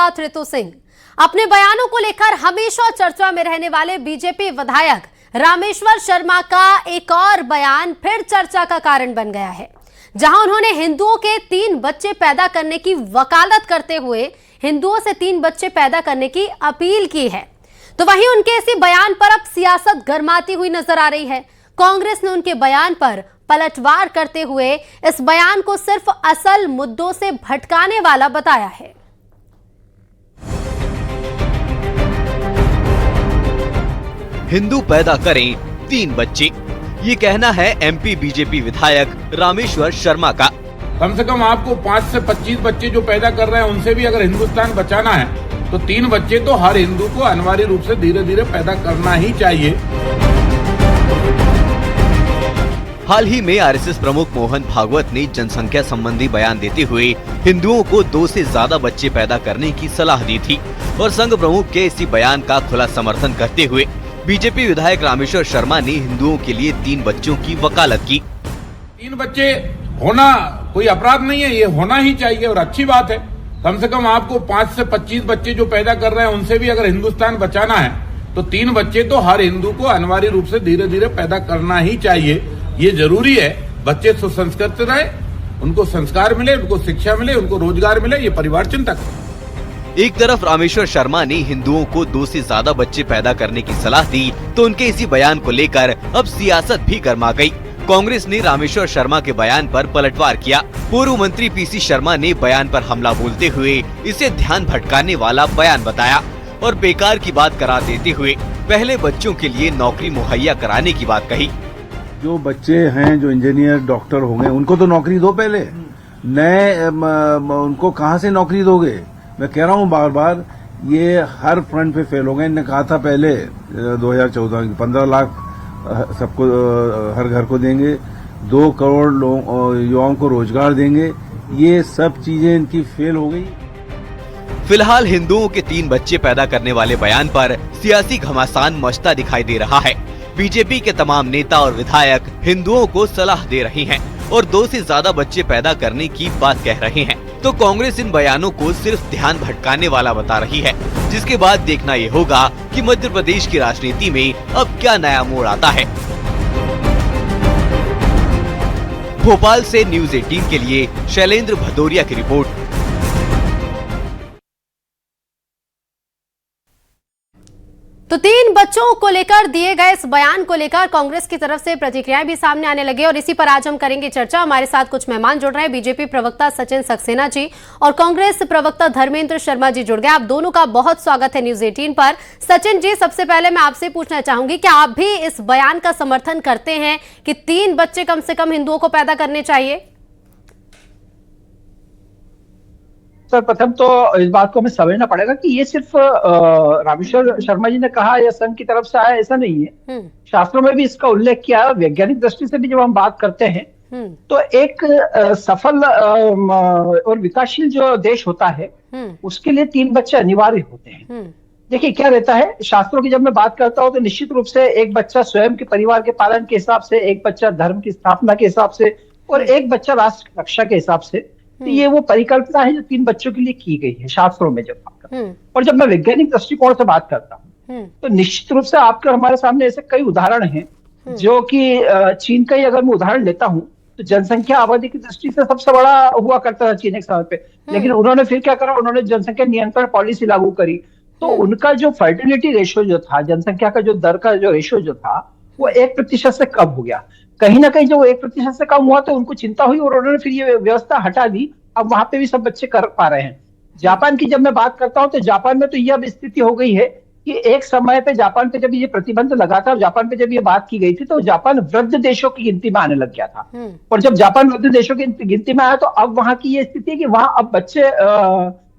साथ ऋतु सिंह। अपने बयानों को लेकर हमेशा चर्चा में रहने वाले बीजेपी विधायक रामेश्वर शर्मा का एक और बयान फिर चर्चा का कारण बन गया है, जहां उन्होंने हिंदुओं के 3 बच्चे पैदा करने की वकालत करते हुए हिंदुओं से 3 बच्चे पैदा करने की अपील की है। तो वहीं उनके इसी बयान पर अब सियासत गर्माती हुई नजर आ रही है। कांग्रेस ने उनके बयान पर पलटवार करते हुए इस बयान को सिर्फ असल मुद्दों से भटकाने वाला बताया है। हिंदू पैदा करें 3 बच्चे, ये कहना है एमपी बीजेपी विधायक रामेश्वर शर्मा का। कम से कम आपको 5 से 25 बच्चे जो पैदा कर रहे हैं उनसे भी अगर हिंदुस्तान बचाना है तो 3 बच्चे तो हर हिंदू को अनिवार्य रूप से धीरे धीरे पैदा करना ही चाहिए। हाल ही में आरएसएस प्रमुख मोहन भागवत ने जनसंख्या संबंधी बयान देते हुए हिंदुओं को 2 से ज्यादा बच्चे पैदा करने की सलाह दी थी और संघ प्रमुख के इसी बयान का खुला समर्थन करते हुए बीजेपी विधायक रामेश्वर शर्मा ने हिंदुओं के लिए 3 बच्चों की वकालत की। 3 बच्चे होना कोई अपराध नहीं है, ये होना ही चाहिए और अच्छी बात है। कम से कम आपको 5 से 25 बच्चे जो पैदा कर रहे हैं उनसे भी अगर हिंदुस्तान बचाना है तो 3 बच्चे तो हर हिंदू को अनिवार्य रूप से धीरे धीरे पैदा करना ही चाहिए। ये जरूरी है, बच्चे सुसंस्कृत रहे, उनको संस्कार मिले, उनको शिक्षा मिले, उनको रोजगार मिले, ये परिवार चिंतक है। एक तरफ रामेश्वर शर्मा ने हिंदुओं को 2 से ज्यादा बच्चे पैदा करने की सलाह दी तो उनके इसी बयान को लेकर अब सियासत भी गर्मा गई। कांग्रेस ने रामेश्वर शर्मा के बयान पर पलटवार किया। पूर्व मंत्री पीसी शर्मा ने बयान पर हमला बोलते हुए इसे ध्यान भटकाने वाला बयान बताया और बेकार की बात करार देते हुए पहले बच्चों के लिए नौकरी मुहैया कराने की बात कही। जो बच्चे हैं जो इंजीनियर डॉक्टर होंगे उनको तो नौकरी दो पहले, नए उनको कहाँ से नौकरी दोगे? मैं कह रहा हूँ बार बार, ये हर फ्रंट पे फेल हो गए। इन्होंने कहा था पहले 2014 में 15 लाख सबको हर घर को देंगे, 2 करोड़ युवाओं को रोजगार देंगे, ये सब चीजें इनकी फेल हो गई। फिलहाल हिंदुओं के 3 बच्चे पैदा करने वाले बयान पर सियासी घमासान मचता दिखाई दे रहा है। बीजेपी के तमाम नेता और विधायक हिंदुओं को सलाह दे रहे हैं और 2 से ज्यादा बच्चे पैदा करने की बात कह रहे हैं, तो कांग्रेस इन बयानों को सिर्फ ध्यान भटकाने वाला बता रही है, जिसके बाद देखना ये होगा कि मध्य प्रदेश की राजनीति में अब क्या नया मोड़ आता है। भोपाल से न्यूज़ 18 के लिए शैलेंद्र भदौरिया की रिपोर्ट। तो 3 बच्चों को लेकर दिए गए इस बयान को लेकर कांग्रेस की तरफ से प्रतिक्रियाएं भी सामने आने लगी और इसी पर आज हम करेंगे चर्चा। हमारे साथ कुछ मेहमान जुड़ रहे हैं। बीजेपी प्रवक्ता सचिन सक्सेना जी और कांग्रेस प्रवक्ता धर्मेंद्र शर्मा जी जुड़ गए। आप दोनों का बहुत स्वागत है न्यूज़ 18 पर। सचिन जी, सबसे पहले मैं आपसे पूछना चाहूंगी कि आप भी इस बयान का समर्थन करते हैं कि 3 बच्चे कम से कम हिंदुओं को पैदा करने चाहिए? सर, प्रथम तो इस बात को हमें समझना पड़ेगा कि ये सिर्फ रामेश्वर शर्मा जी ने कहा या संघ की तरफ से आया, ऐसा नहीं है। शास्त्रों में भी इसका उल्लेख किया। वैज्ञानिक दृष्टि से भी जब हम बात करते हैं तो एक सफल और विकासशील जो देश होता है उसके लिए 3 बच्चे अनिवार्य होते हैं। देखिए क्या रहता है, शास्त्रों की जब मैं बात करता हूँ तो निश्चित रूप से एक बच्चा स्वयं के परिवार के पालन के हिसाब से, एक बच्चा धर्म की स्थापना के हिसाब से और एक बच्चा राष्ट्र की रक्षा के हिसाब से। तो ये वो परिकल्पना है जो 3 बच्चों के लिए की गई है शास्त्रों में जब बात करते हैं। और जब मैं वैज्ञानिक दृष्टिकोण से बात करता हूँ तो निश्चित रूप से आपके हमारे सामने ऐसे कई उदाहरण हैं जो कि चीन का ही अगर मैं उदाहरण लेता हूँ तो जनसंख्या आबादी की दृष्टि से सबसे बड़ा हुआ करता था चीन एक समय पे, लेकिन उन्होंने फिर क्या करा, उन्होंने जनसंख्या नियंत्रण पॉलिसी लागू करी। तो उनका जो फर्टिलिटी रेशियो जो था, जनसंख्या का जो दर का जो रेशियो जो था वो 1% से कम हो गया। कहीं ना कहीं जब 1% से कम हुआ तो उनको चिंता हुई और उन्होंने फिर ये व्यवस्था हटा दी। अब वहां पे भी सब बच्चे कर पा रहे हैं। जापान की जब मैं बात करता हूं तो जापान में तो यह अब स्थिति हो गई है कि एक समय पे जापान पे जब ये प्रतिबंध लगा था और जापान पे जब ये बात की गई थी तो जापान वृद्ध देशों की गिनती में आने लग गया था। और जब जापान वृद्ध देशों की गिनती में आया तो अब वहां की ये स्थिति है कि वहां अब बच्चे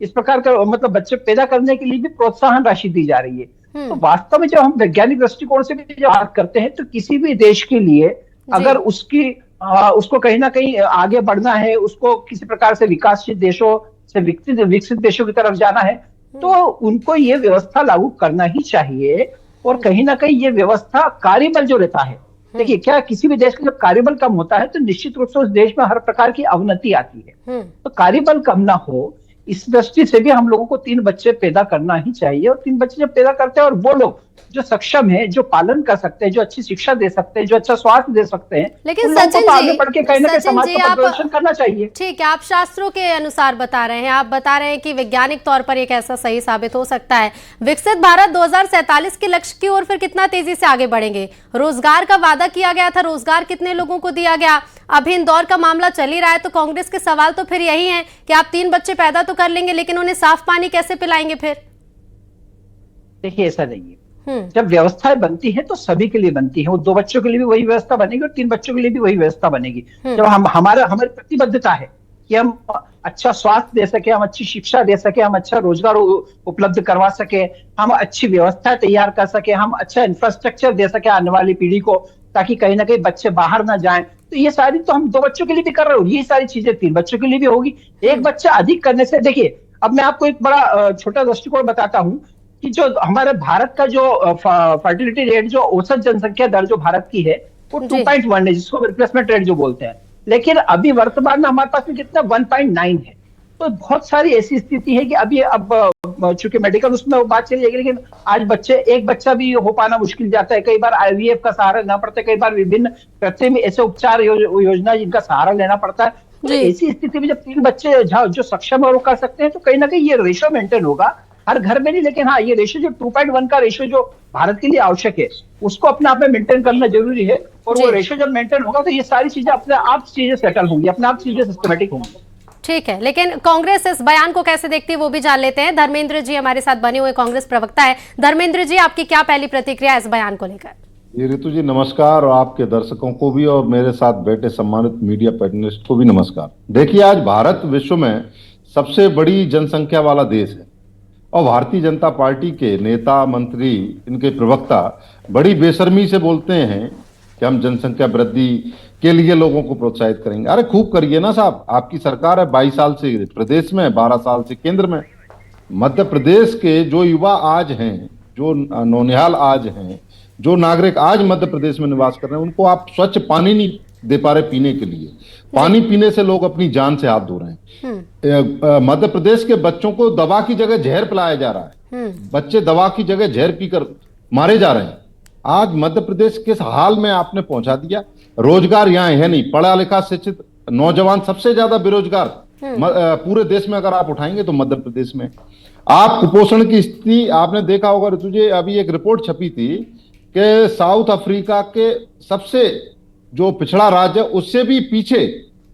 इस प्रकार का मतलब बच्चे पैदा करने के लिए भी प्रोत्साहन राशि दी जा रही है। तो वास्तव में जब हम वैज्ञानिक दृष्टिकोण से भी जब बात करते हैं तो किसी भी देश के लिए अगर उसको कहीं ना कहीं आगे बढ़ना है, उसको किसी प्रकार से विकासशील देशों से विकसित देशों की तरफ जाना है तो उनको ये व्यवस्था लागू करना ही चाहिए। और कहीं ना कहीं ये व्यवस्था कार्यबल जो रहता है, देखिए क्या किसी भी देश का जब कार्यबल कम होता है तो निश्चित रूप से उस देश में हर प्रकार की अवनति आती है। तो कार्यबल कम ना हो इस दृष्टि से भी हम लोगों को 3 बच्चे पैदा करना ही चाहिए, और 3 बच्चे जब पैदा करते हैं और वो लोग जो सक्षम है, जो पालन कर सकते हैं, जो अच्छी शिक्षा दे सकते हैं, जो अच्छा स्वास्थ्य दे सकते हैं, लेकिन उन लोगों को सचिन तो जी, आगे बढ़ के कहीं ना कहीं सचिन समाज जी, का आप प्रदर्शन करना चाहिए। ठीक है, आप शास्त्रों के अनुसार बता रहे हैं, आप बता रहे हैं कि वैज्ञानिक तौर पर एक ऐसा सही साबित हो सकता है। विकसित भारत 2047 के लक्ष्य की ओर फिर कितना तेजी से आगे बढ़ेंगे? रोजगार का वादा किया गया था, रोजगार कितने लोगों को दिया गया? अभी इंदौर का मामला चल ही रहा है, तो कांग्रेस के सवाल तो फिर यही है कि आप 3 बच्चे पैदा तो कर लेंगे, लेकिन उन्हें साफ पानी कैसे पिलाएंगे फिर? देखिए, ऐसा नहीं है। जब व्यवस्थाएं बनती है तो सभी के लिए बनती है, वो 2 बच्चों के लिए भी वही व्यवस्था बनेगी और 3 बच्चों के लिए भी वही व्यवस्था बनेगी। जब हमारी प्रतिबद्धता है कि हम अच्छा स्वास्थ्य दे सके, हम अच्छी शिक्षा दे सके, हम अच्छा रोजगार उपलब्ध करवा सके, हम अच्छी व्यवस्था तैयार कर सके, हम अच्छा इंफ्रास्ट्रक्चर दे सके आने वाली पीढ़ी को, ताकि कहीं ना कहीं बच्चे बाहर ना जाएं, तो ये सारी तो हम 2 बच्चों के लिए भी कर रहे हो, ये सारी चीजें 3 बच्चों के लिए भी होगी। एक बच्चा अधिक करने से, देखिए, अब मैं आपको एक बड़ा छोटा दृष्टिकोण बताता हूं कि जो हमारे भारत का जो फर्टिलिटी रेट, जो औसत जनसंख्या दर जो भारत की है, वो 2.1 है, जिसको रिप्लेसमेंट रेट जो बोलते हैं। लेकिन अभी वर्तमान में हमारे पास में कितना 1.9 है। तो बहुत सारी ऐसी स्थिति है कि अभी अब चूंकि मेडिकल उसमें वो बात चली जाएगी, लेकिन आज एक बच्चा भी हो पाना मुश्किल जाता है। कई बार IVF का सहारा लेना पड़ता है, कई बार विभिन्न कृत्रिम ऐसे उपचार योजना जिनका सहारा लेना पड़ता है। तो ऐसी स्थिति में जब 3 बच्चे जो सक्षम और कर सकते हैं, तो कहीं ना कहीं ये रेशो मेंटेन होगा, हर घर में नहीं, लेकिन हाँ, ये रेशो जो 2.1 का रेशो जो भारत के लिए आवश्यक है, उसको अपने आप में मेंटेन करना जरूरी है। और वो रेशो जब मेंटेन होगा तो ये सारी चीजें अपने आप चीजें सेटल होंगी, अपने आप चीजें सिस्टमेटिक होंगी। ठीक है, लेकिन कांग्रेस इस बयान को कैसे देखती है वो भी जान लेते हैं। धर्मेंद्र जी हमारे साथ बने हुए कांग्रेस प्रवक्ता है। धर्मेंद्र जी, आपकी क्या पहली प्रतिक्रिया इस बयान को लेकर? ये ऋतु जी नमस्कार, और आपके दर्शकों को भी और मेरे साथ बैठे सम्मानित मीडिया पैनलिस्ट को भी नमस्कार। देखिए, आज भारत विश्व में सबसे बड़ी जनसंख्या वाला देश है, और भारतीय जनता पार्टी के नेता, मंत्री, इनके प्रवक्ता बड़ी बेशर्मी से बोलते हैं कि हम जनसंख्या वृद्धि के लिए लोगों को प्रोत्साहित करेंगे। अरे खूब करिए ना साहब, आपकी सरकार है, 22 साल से प्रदेश में, 12 साल से केंद्र में। मध्य प्रदेश के जो युवा आज हैं, जो नौनिहाल आज हैं, जो नागरिक आज मध्य प्रदेश में निवास कर रहे हैं, उनको आप स्वच्छ पानी नहीं दे पा रहे पीने के लिए। पानी पीने से लोग अपनी जान से हाथ धो रहे हैं। मध्य प्रदेश के बच्चों को दवा की जगह जहर पिलाया जा रहा है। बच्चे दवा की जगह जहर पीकर मारे जा रहे हैं। आज मध्य प्रदेश किस हाल में आपने पहुंचा दिया। रोजगार यहाँ है नहीं, पढ़ा लिखा शिक्षित नौजवान सबसे ज्यादा बेरोजगार पूरे देश में अगर आप उठाएंगे तो मध्य प्रदेश में। आप कुपोषण की स्थिति आपने देखा होगा ऋतु जी, अभी एक रिपोर्ट छपी थी कि साउथ अफ्रीका के सबसे जो पिछड़ा राज्य है उससे भी पीछे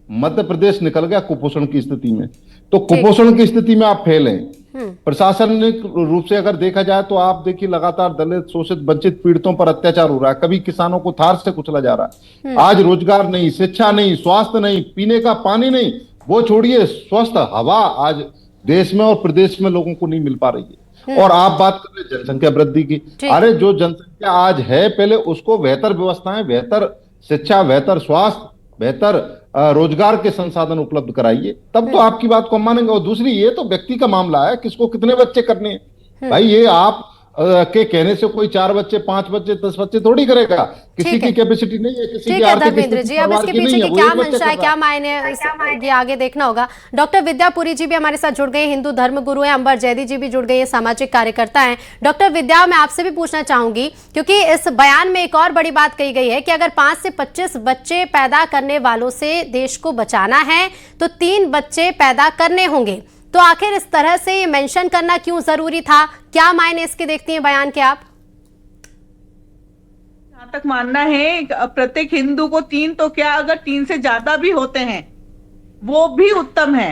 मध्य प्रदेश निकल गया कुपोषण की स्थिति में। तो कुपोषण की स्थिति में आप फेल हैं। प्रशासनिक रूप से अगर देखा जाए तो आप देखिए, लगातार दलित, शोषित, वंचित, पीड़ितों पर अत्याचार हो रहा है। कभी किसानों को थार से कुचला जा रहा है। आज रोजगार नहीं, शिक्षा नहीं, स्वास्थ्य नहीं, पीने का पानी नहीं, वो छोड़िए स्वस्थ हवा आज देश में और प्रदेश में लोगों को नहीं मिल पा रही है। और आप बात कर रहे हैं जनसंख्या वृद्धि की। अरे जो जनसंख्या आज है, पहले उसको बेहतर व्यवस्थाएं, बेहतर शिक्षा, बेहतर स्वास्थ्य, बेहतर रोजगार के संसाधन उपलब्ध कराइए, तब तो आपकी बात को हम मानेंगे। और दूसरी, ये तो व्यक्ति का मामला है, किसको कितने बच्चे करने हैं। भाई ये आप के कहने से कोई 4 बच्चे, 5 बच्चे, 10 बच्चे थोड़ी करेगा। किसी की कैपेसिटी नहीं है, किसी की आर्थिक धर्मेंद्र जी, अब इसके पीछे की क्या मंशा है, क्या मायने, ये आगे देखना होगा। डॉक्टर विद्यापुरी जी भी हमारे साथ जुड़ गए, हिंदू धर्म गुरु हैं। अंबर जैदी जी भी जुड़ गए, सामाजिक कार्यकर्ता हैं। डॉक्टर विद्या, मैं आपसे भी पूछना चाहूंगी, क्योंकि इस बयान में एक और बड़ी बात कही गई है कि अगर 5 से 25 बच्चे पैदा करने वालों से देश को बचाना है तो 3 बच्चे पैदा करने होंगे। तो आखिर इस तरह से ये मेंशन करना क्यों जरूरी था? क्या मायने इसके देखती हैं बयान के आप? जहां तक मानना है प्रत्येक हिंदू को 3, तो क्या अगर 3 से ज्यादा भी होते हैं वो भी उत्तम है।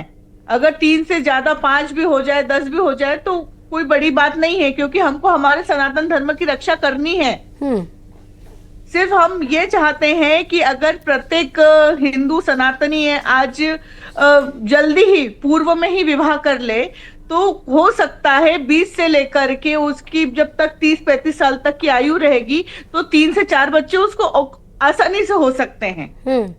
अगर 3 से ज्यादा 5 भी हो जाए, 10 भी हो जाए तो कोई बड़ी बात नहीं है, क्योंकि हमको हमारे सनातन धर्म की रक्षा करनी है। सिर्फ हम ये चाहते हैं कि अगर प्रत्येक हिंदू सनातनी है आज जल्दी ही पूर्व में ही विवाह कर ले, तो हो सकता है 20 से लेकर के उसकी जब तक 30-35 साल तक की आयु रहेगी तो 3 से 4 बच्चे उसको आसानी से हो सकते हैं।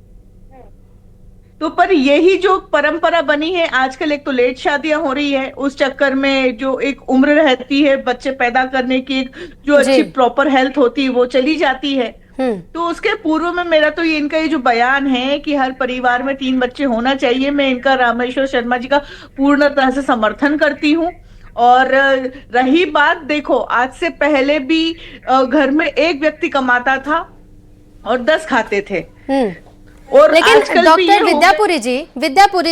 तो पर यही जो परंपरा बनी है आजकल, एक तो लेट शादियां हो रही है, उस चक्कर में जो एक उम्र रहती है बच्चे पैदा करने की, जो अच्छी प्रॉपर हेल्थ होती है वो चली जाती है। तो उसके पूर्व में मेरा तो ये इनका ये जो बयान है कि हर परिवार में 3 बच्चे होना चाहिए, मैं इनका रामेश्वर शर्मा जी का पूर्ण तरह से समर्थन करती हूँ। और रही बात, देखो आज से पहले भी घर में एक व्यक्ति कमाता था और 10 खाते थे। और लेकिन डॉक्टर विद्यापुरी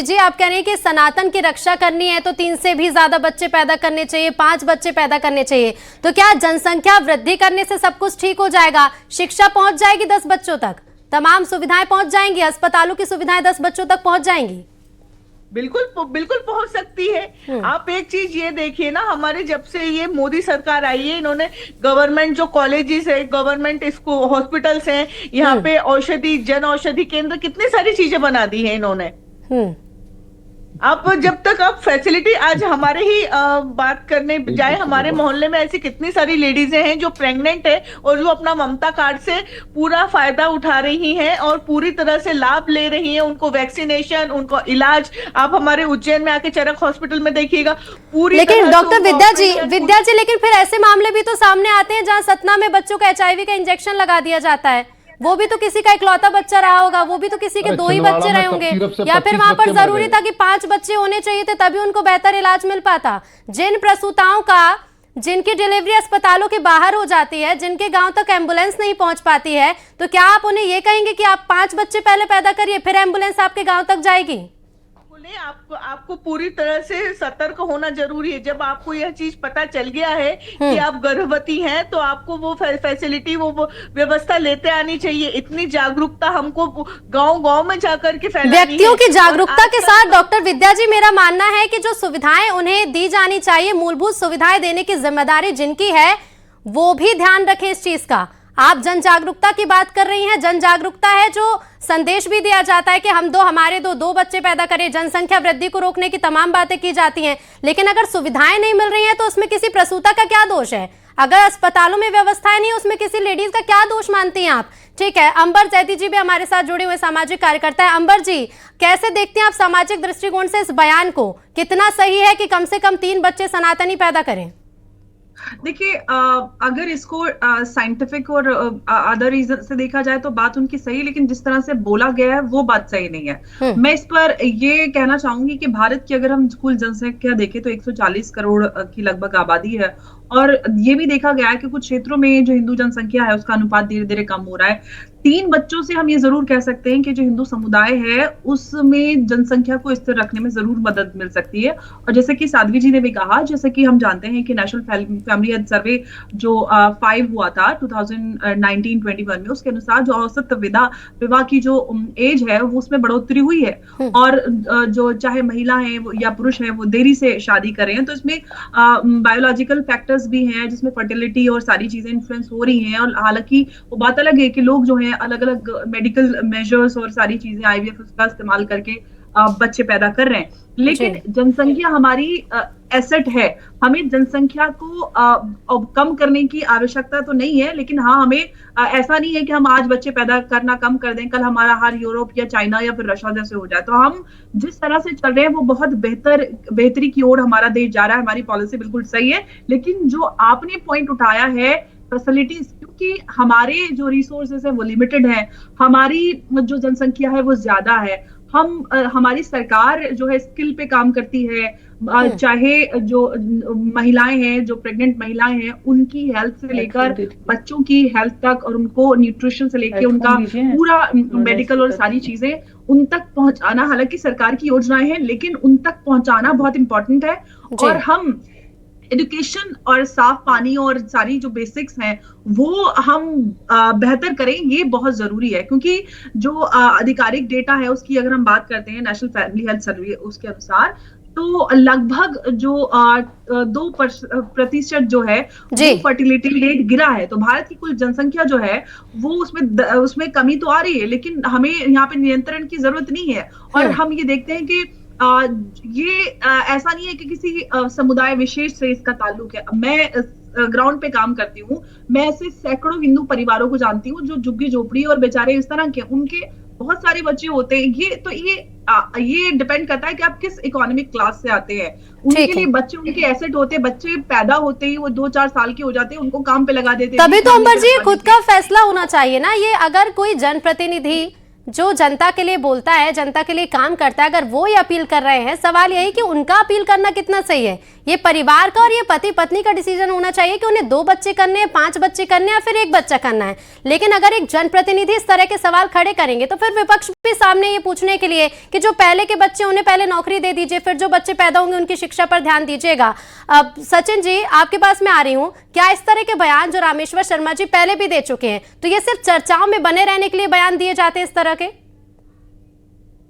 जी आप कह रहे हैं कि सनातन की रक्षा करनी है तो 3 से भी ज्यादा बच्चे पैदा करने चाहिए, 5 बच्चे पैदा करने चाहिए। तो क्या जनसंख्या वृद्धि करने से सब कुछ ठीक हो जाएगा? शिक्षा पहुंच जाएगी 10 बच्चों तक, तमाम सुविधाएं पहुंच जाएंगी, अस्पतालों की सुविधाएं 10 बच्चों तक पहुंच जाएंगी? बिल्कुल पहुंच सकती है। आप एक चीज ये देखिए ना, हमारे जब से ये मोदी सरकार आई है, इन्होंने गवर्नमेंट जो कॉलेजेस है, गवर्नमेंट स्कूल, हॉस्पिटल्स हैं, यहाँ पे औषधि, जन औषधि केंद्र, कितनी सारी चीजें बना दी है इन्होंने। आप जब तक आप फैसिलिटी, आज हमारे ही बात करने जाए, हमारे मोहल्ले में ऐसी कितनी सारी लेडीजें हैं जो प्रेग्नेंट है और जो अपना ममता कार्ड से पूरा फायदा उठा रही हैं और पूरी तरह से लाभ ले रही हैं, उनको वैक्सीनेशन, उनको इलाज। आप हमारे उज्जैन में आके चरक हॉस्पिटल में देखिएगा पूरी। लेकिन डॉक्टर विद्या जी लेकिन फिर ऐसे मामले भी तो सामने आते हैं जहाँ सतना में बच्चों को HIV का इंजेक्शन लगा दिया जाता है, वो भी तो किसी का इकलौता बच्चा रहा होगा, वो भी तो किसी के 2 ही बच्चे रहे होंगे, या फिर वहां पर जरूरी था कि 5 बच्चे होने चाहिए थे तभी उनको बेहतर इलाज मिल पाता। जिन प्रसूताओं का, जिनकी डिलीवरी अस्पतालों के बाहर हो जाती है, जिनके गांव तक एम्बुलेंस नहीं पहुंच पाती है, तो क्या आप उन्हें ये कहेंगे कि आप 5 बच्चे पहले पैदा करिए फिर एम्बुलेंस आपके गांव तक जाएगी? आपको पूरी तरह से सतर्क होना जरूरी है। जब आपको यह चीज पता चल गया है कि आप गर्भवती हैं, तो आपको वो फैसिलिटी, वो व्यवस्था लेते आनी चाहिए। इतनी जागरूकता हमको गांव-गांव में जाकर के फैलानी है। व्यक्तियों की जागरूकता के साथ डॉक्टर विद्या जी मेरा मानना है कि जो सुविधाएं उन्हें दी जानी चाहिए, मूलभूत सुविधाएं देने की जिम्मेदारी जिनकी है, वो भी ध्यान रखें इस चीज का। आप जन जागरूकता की बात कर रही हैं, जन जागरूकता है जो संदेश भी दिया जाता है कि हम हमारे दो बच्चे पैदा करें, जनसंख्या वृद्धि को रोकने की तमाम बातें की जाती हैं, लेकिन अगर सुविधाएं नहीं मिल रही हैं तो उसमें किसी प्रसूता का क्या दोष है? अगर अस्पतालों में व्यवस्थाएं नहीं, उसमें किसी लेडीज का क्या दोष मानती हैं आप? ठीक है, अंबर जैदी जी भी हमारे साथ जुड़े हुए सामाजिक कार्यकर्ता है। अंबर जी, कैसे देखते हैं आप सामाजिक दृष्टिकोण से इस बयान को? कितना सही है कि कम से कम 3 बच्चे सनातनी पैदा करें? देखिए, अगर इसको साइंटिफिक और अदर रीजन से देखा जाए तो बात उनकी सही, लेकिन जिस तरह से बोला गया है वो बात सही नहीं है। मैं इस पर ये कहना चाहूंगी कि भारत की अगर हम कुल जनसंख्या देखें तो 140 करोड़ की लगभग आबादी है, और ये भी देखा गया है कि कुछ क्षेत्रों में जो हिंदू जनसंख्या है उसका अनुपात धीरे धीरे कम हो रहा है। 3 बच्चों से हम ये जरूर कह सकते हैं कि जो हिंदू समुदाय है उसमें जनसंख्या को स्थिर रखने में जरूर मदद मिल सकती है। और जैसे कि साध्वी जी ने भी कहा, जैसे कि हम जानते हैं कि नेशनल फैमिली हेल्थ सर्वे जो 5 हुआ था 2019-21 में, उसके अनुसार जो औसत विवाह की जो एज है वो उसमें बढ़ोतरी हुई है, और जो चाहे महिला है या पुरुष है वो देरी से शादी कर रहे हैं। तो इसमें बायोलॉजिकल फैक्टर्स भी हैं जिसमें फर्टिलिटी और सारी चीजें इन्फ्लुएंस हो रही हैं। और हालांकि वो बात अलग है कि लोग जो हैं अलग अलग मेडिकल मेजर्स और सारी चीजें IVF का इस्तेमाल करके बच्चे पैदा कर रहे हैं, लेकिन जनसंख्या हमारी एसेट है। हमें जनसंख्या को कम करने की आवश्यकता तो नहीं है, लेकिन हाँ, हमें ऐसा नहीं है कि हम आज बच्चे पैदा करना कम कर दें, कल हमारा हाल यूरोप या चाइना या फिर रशिया जैसे हो जाए। तो हम जिस तरह से चल रहे हैं वो बहुत बेहतरी की ओर हमारा देश जा रहा है, हमारी पॉलिसी बिल्कुल सही है। लेकिन जो आपने पॉइंट उठाया है फैसिलिटीज, क्योंकि हमारे जो रिसोर्सेज है वो लिमिटेड है, हमारी जो जनसंख्या है वो ज्यादा है, हमारी सरकार जो है स्किल पे काम करती है, चाहे जो महिलाएं हैं, जो प्रेग्नेंट महिलाएं हैं, उनकी हेल्थ से लेकर बच्चों की हेल्थ तक, और उनको न्यूट्रिशन से लेकर उनका पूरा मेडिकल और सारी चीजें उन तक पहुंचाना, हालांकि सरकार की योजनाएं हैं लेकिन उन तक पहुंचाना बहुत इंपॉर्टेंट है। और हम एजुकेशन और साफ पानी और सारी जो बेसिक्स हैं वो हम बेहतर करें, ये बहुत जरूरी है। क्योंकि जो आधिकारिक डेटा है उसकी अगर हम बात करते हैं नेशनल फैमिली हेल्थ सर्वे, उसके अनुसार तो लगभग जो 2% जो है वो फर्टिलिटी रेट गिरा है। तो भारत की कुल जनसंख्या जो है वो उसमें कमी तो आ रही है, लेकिन हमें यहाँ पे नियंत्रण की जरूरत नहीं है। और हम ये देखते हैं कि ये ऐसा नहीं है कि किसी समुदाय विशेष से इसका ताल्लुक है। मैं ग्राउंड पे काम करती हूँ, मैं ऐसे सैकड़ों हिंदू परिवारों को जानती हूँ जो झुग्गी झोपड़ी और बेचारे इस तरह के, उनके बहुत सारे बच्चे होते हैं। ये डिपेंड करता है कि आप किस इकोनॉमिक क्लास से आते हैं। उनके लिए बच्चे उनके एसेट होते हैं, बच्चे पैदा होते ही वो 2-4 साल के हो जाते हैं, उनको काम पे लगा देते हैं। तभी तो अंबर जी खुद का फैसला होना चाहिए ना। ये अगर कोई जनप्रतिनिधि जो जनता के लिए बोलता है, जनता के लिए काम करता है, अगर वो ही अपील कर रहे हैं, सवाल यही कि उनका अपील करना कितना सही है। ये परिवार का और ये पति पत्नी का डिसीजन होना चाहिए कि उन्हें 2 बच्चे करने हैं, 5 बच्चे करने हैं या फिर 1 बच्चा करना है। लेकिन अगर एक जनप्रतिनिधि इस तरह के सवाल खड़े करेंगे तो फिर विपक्ष भी सामने ये पूछने के लिए कि जो पहले के बच्चे उन्हें पहले नौकरी दे दीजिए, फिर जो बच्चे पैदा होंगे उनकी शिक्षा पर ध्यान दीजिएगा। अब सचिन जी आपके पास मैं आ रही हूँ, क्या इस तरह के बयान जो रामेश्वर शर्मा जी पहले भी दे चुके हैं, तो ये सिर्फ चर्चाओं में बने रहने के लिए बयान दिए जाते हैं इस तरह के?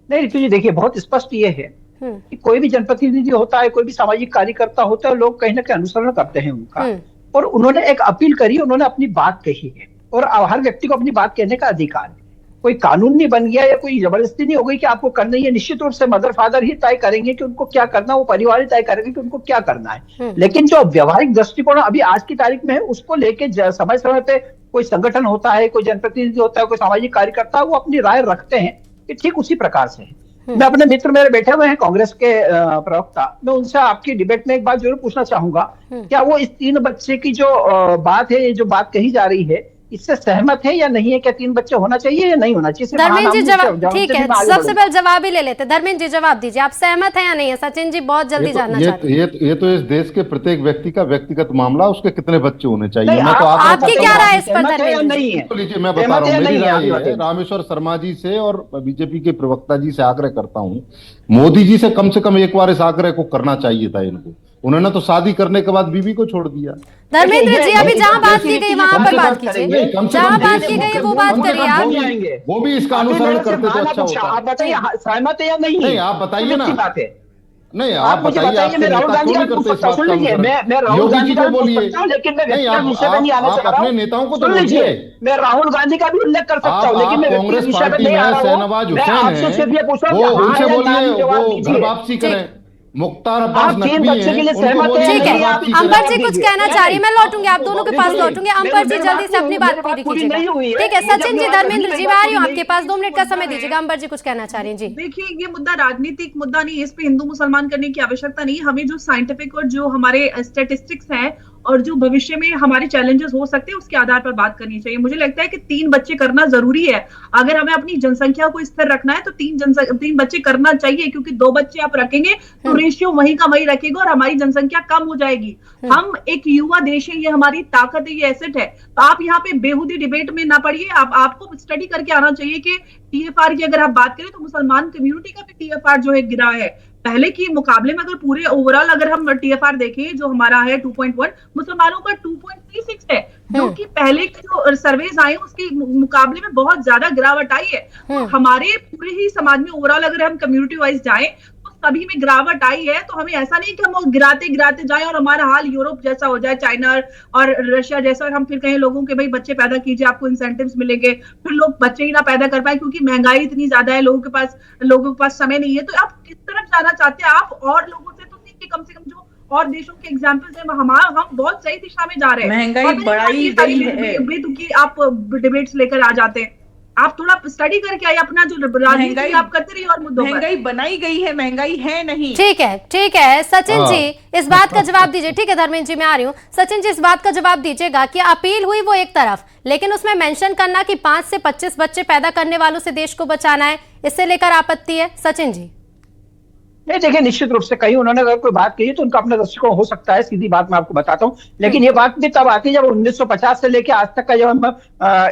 नहीं ऋतु जी, देखिए बहुत स्पष्ट ये है कि कोई भी जनप्रतिनिधि होता है, कोई भी सामाजिक कार्यकर्ता होता है, लोग कहीं ना कहीं अनुसरण करते हैं उनका। और उन्होंने एक अपील करी, उन्होंने अपनी बात कही है और हर व्यक्ति को अपनी बात कहने का अधिकार है। कोई कानून नहीं बन गया या कोई जबरदस्ती नहीं हो गई कि आपको करना ही है। निश्चित रूप से मदर फादर ही तय करेंगे कि उनको क्या करना, वो परिवार ही तय करेंगे कि उनको क्या करना है। लेकिन जो व्यवहारिक दृष्टिकोण अभी आज की तारीख में है, उसको लेके समय समय पे कोई संगठन होता है, कोई जनप्रतिनिधि होता है, कोई सामाजिक कार्यकर्ता, वो अपनी राय रखते हैं कि ठीक उसी प्रकार से है। मैं अपने मित्र मेरे बैठे हुए हैं कांग्रेस के प्रवक्ता, मैं उनसे आपकी डिबेट में एक बात जरूर पूछना चाहूंगा, क्या वो इस 3 बच्चे की जो बात है, जो बात कही जा रही है, इससे सहमत है या नहीं है? क्या 3 बच्चे होना चाहिए या नहीं होना चाहिए? धर्मेंद्र जी जवाब, ठीक है, सबसे पहले जवाब ही ले लेते। धर्मेंद्र जी जवाब दीजिए, आप सहमत हैं या नहीं है? सचिन जी बहुत जल्दी जानना चाहते हैं। ये तो इस देश के प्रत्येक व्यक्ति का व्यक्तिगत मामला, उसके कितने बच्चे होने चाहिए। मैं तो आपकी क्या राय इस पर धर्मेंद्र जी? लीजिए मैं बता रहा हूँ, मेरी राय है, रामेश्वर शर्मा जी से और बीजेपी के प्रवक्ता जी से आग्रह करता हूँ, मोदी जी से कम एक बार इस आग्रह को करना चाहिए था इनको। उन्होंने तो शादी करने के बाद बीवी को छोड़ दिया। धर्मेंद्र जी अभी जहाँ बात की गई वहां पर बात कीजिए, जहाँ बात की गई वो बात करिए आप। वो भी इसका अनुसरण करते तो अच्छा होता। आप बताइए सहमत है या नहीं? नहीं आप बताइए ना। नहीं आप मुझे बताइए, आपसे राहुल गांधी का करते इस बात का अनुसरण। मैं राहुल गांधी को बोलिए, लेकिन नहीं आप अपने नेताओं को तो बोलिए। मैं राहुल गांधी का भी उल्लेख कर सकता हूँ, लेकिन कांग्रेस पार्टी में शहनवाज हुसैन है, वो उनसे बोलिए वो घर वापसी करें। मुख्तार अब्बास नकवी हैं, ठीक है। अंबर जी कुछ कहना चाह रही, मैं लौटूंगी, आप दोनों के पास लौटूंगी। अंबर जी जल्दी से अपनी बात पूरी कीजिएगा। ठीक है सचिन जी, धर्मेंद्र जी मैं आ रही हूँ आपके पास, 2 मिनट का समय दीजिएगा। अंबर जी कुछ कहना चाह रही हैं जी। देखिए ये मुद्दा राजनीतिक मुद्दा नहीं है, इस पे हिंदू मुसलमान करने की आवश्यकता नहीं। हमें जो साइंटिफिक और जो हमारे स्टेटिस्टिक्स हैं और जो भविष्य में हमारे चैलेंजेस हो सकते हैं उसके आधार पर बात करनी चाहिए। मुझे लगता है कि 3 बच्चे करना जरूरी है। अगर हमें अपनी जनसंख्या को स्थिर रखना है तो 3 बच्चे करना चाहिए, क्योंकि 2 बच्चे आप रखेंगे तो रेशियो वही का वही रखेगा और हमारी जनसंख्या कम हो जाएगी। हम एक युवा देश है, ये हमारी ताकत है, ये एसेट है। तो आप यहाँ पे बेहुदी डिबेट में ना पड़िए। आपको स्टडी करके आना चाहिए कि टीएफआर की अगर आप बात करें तो मुसलमान कम्युनिटी का भी टीएफआर जो है गिरा है पहले की मुकाबले में। अगर पूरे ओवरऑल अगर हम टीएफआर देखें जो हमारा है 2.1, मुसलमानों का 2.36 है, जो कि पहले के जो सर्वेज आए उसके मुकाबले में बहुत ज्यादा गिरावट आई है। तो हमारे पूरे ही समाज में ओवरऑल अगर हम कम्युनिटी वाइज जाएं तो सभी में गिरावट आई है। तो हमें ऐसा नहीं कि हम गिराते गिराते जाएं और हमारा हाल यूरोप जैसा हो जाए, चाइना और रशिया जैसा, और हम फिर कहें लोगों के भाई बच्चे पैदा कीजिए आपको इंसेंटिव्स मिलेंगे, फिर लोग बच्चे ही ना पैदा कर पाए क्योंकि महंगाई इतनी ज्यादा है, लोगों के पास समय नहीं है। तो आप किस तरफ जाना चाहते हैं? आप और लोगों से तो सीखिए, कम से कम जो और देशों के एग्जाम्पल्स हैं हम बहुत सही दिशा में जा रहे हैं। महंगाई बढ़ाई गई है, बेतुकी आप डिबेट्स लेकर आ जाते हैं। आप थोड़ा स्टडी करके आइए, अपना जो राजनीति आप करते रहिए और मुद्दों पर। महंगाई बनाई गई है, महंगाई है नहीं। ठीक है सचिन जी इस बात का जवाब दीजिए। ठीक है धर्मेंद्र जी मैं आ रही हूँ। सचिन जी इस बात का जवाब दीजिएगा कि अपील हुई वो एक तरफ, लेकिन उसमें मेंशन करना कि 5 से 25 बच्चे पैदा करने वालों से देश को बचाना है, इससे लेकर आपत्ति है सचिन जी? नहीं देखिए, निश्चित रूप से कहीं उन्होंने अगर कोई बात कही तो उनका अपना दृष्टिकोण हो सकता है, सीधी बात मैं आपको बताता हूँ। लेकिन ये बात भी तब आती है जब 1950 से लेकर आज तक का जब हम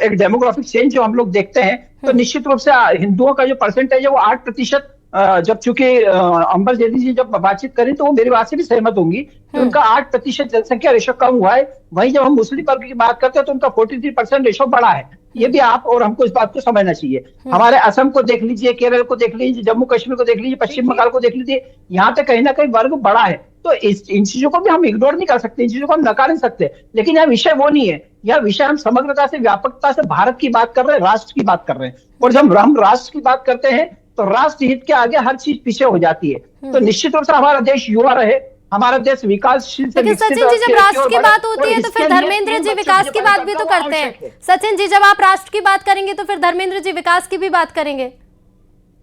एक डेमोग्राफिक चेंज जो हम लोग देखते हैं, तो निश्चित रूप से हिंदुओं का जो परसेंटेज है वो 8%। जब चूंकि अंबर जेदी जी जब बातचीत करें तो वो मेरी बात से भी सहमत होंगी कि उनका 8% जनसंख्या रेशो कम हुआ है। वहीं जब हम मुस्लिम वर्ग की बात करते हैं तो उनका 43% रेशो बढ़ा है। ये भी आप और हमको इस बात को समझना चाहिए। हमारे असम को देख लीजिए, केरल को देख लीजिए, जम्मू कश्मीर को देख लीजिए, पश्चिम बंगाल को देख लीजिए, यहाँ पे कहीं ना कहीं वर्ग बढ़ा है। तो इन चीजों को भी हम इग्नोर नहीं कर सकते, इन चीजों को हम नकार नहीं सकते। लेकिन यह विषय वो नहीं है, यह विषय हम समग्रता से, व्यापकता से भारत की बात कर रहे हैं, राष्ट्र की बात कर रहे हैं। और जब हम राष्ट्र की बात करते हैं तो राष्ट्र हित के आगे हर चीज पीछे हो जाती है। तो निश्चित रूप से हमारा देश युवा रहे, हमारा देश विकासशील से लेकिन विकसित सचिन जी, जब की राष्ट्र ओर की बढ़े, बात होती और है तो इसके फिर लिए धर्मेंद्र तीन जी बच्चों विकास जो की पैदा बात भी तो करना करते हैं। आवश्यक है। सचिन जी, जब आप राष्ट्र की बात करेंगे तो फिर धर्मेंद्र जी विकास की भी बात करेंगे।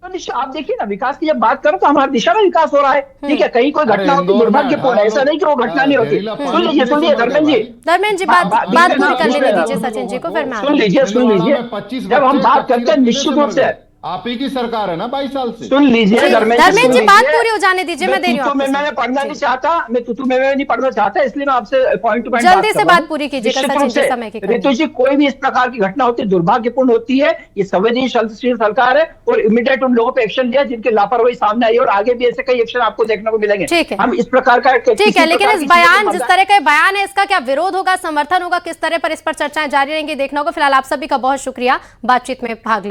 तो निश्चय आप देखिए ना, विकास की जब बात करो तो हमारी दिशा में विकास हो रहा है। ठीक है, कहीं कोई घटना होती है इंदौर में दुर्भाग्यपूर्ण है, 18 ऐसा नहीं कि वो घटना नहीं होती। जहरीला सुन पानी लीजिए पीने सुन से लीजिए मर गए धर्मेंद्र जी, भाई। धर्मेंद्र जी, बात बात पूरी कर लेने दीजिए सचिन जी को, फिर मैं सुन लीजिए जब हम बात करते हैं निश्चित रूप से, आप ही की सरकार है ना 22 साल से। सुन लीजिए धर्मेंद्र जी, बात पूरी हो जाने दीजिए, मैं दे रही हूँ मैं पढ़ना नहीं चाहता, मैं तुतु में नहीं पढ़ना चाहता, इसलिए मैं आपसे पॉइंट टू पॉइंट जल्दी से बात पूरी कीजिएगा सचिन जी, समय की कमी। ऋतु जी, कोई भी इस प्रकार की घटना होती है दुर्भाग्यपूर्ण होती है। ये संवेदनशील सरकार है और इमीडिएट उन लोगों पे एक्शन लिया जिनकी लापरवाही सामने आई, और आगे भी ऐसे कई एक्शन आपको देखने को मिलेंगे। ठीक है, हम इस प्रकार का ठीक है, लेकिन इस बयान, जिस तरह का बयान है, इसका क्या विरोध होगा, समर्थन होगा, किस तरह पर इस पर चर्चाएं जारी रहेंगी, देखना होगा। फिलहाल आप सभी का बहुत शुक्रिया बातचीत में भाग लेने।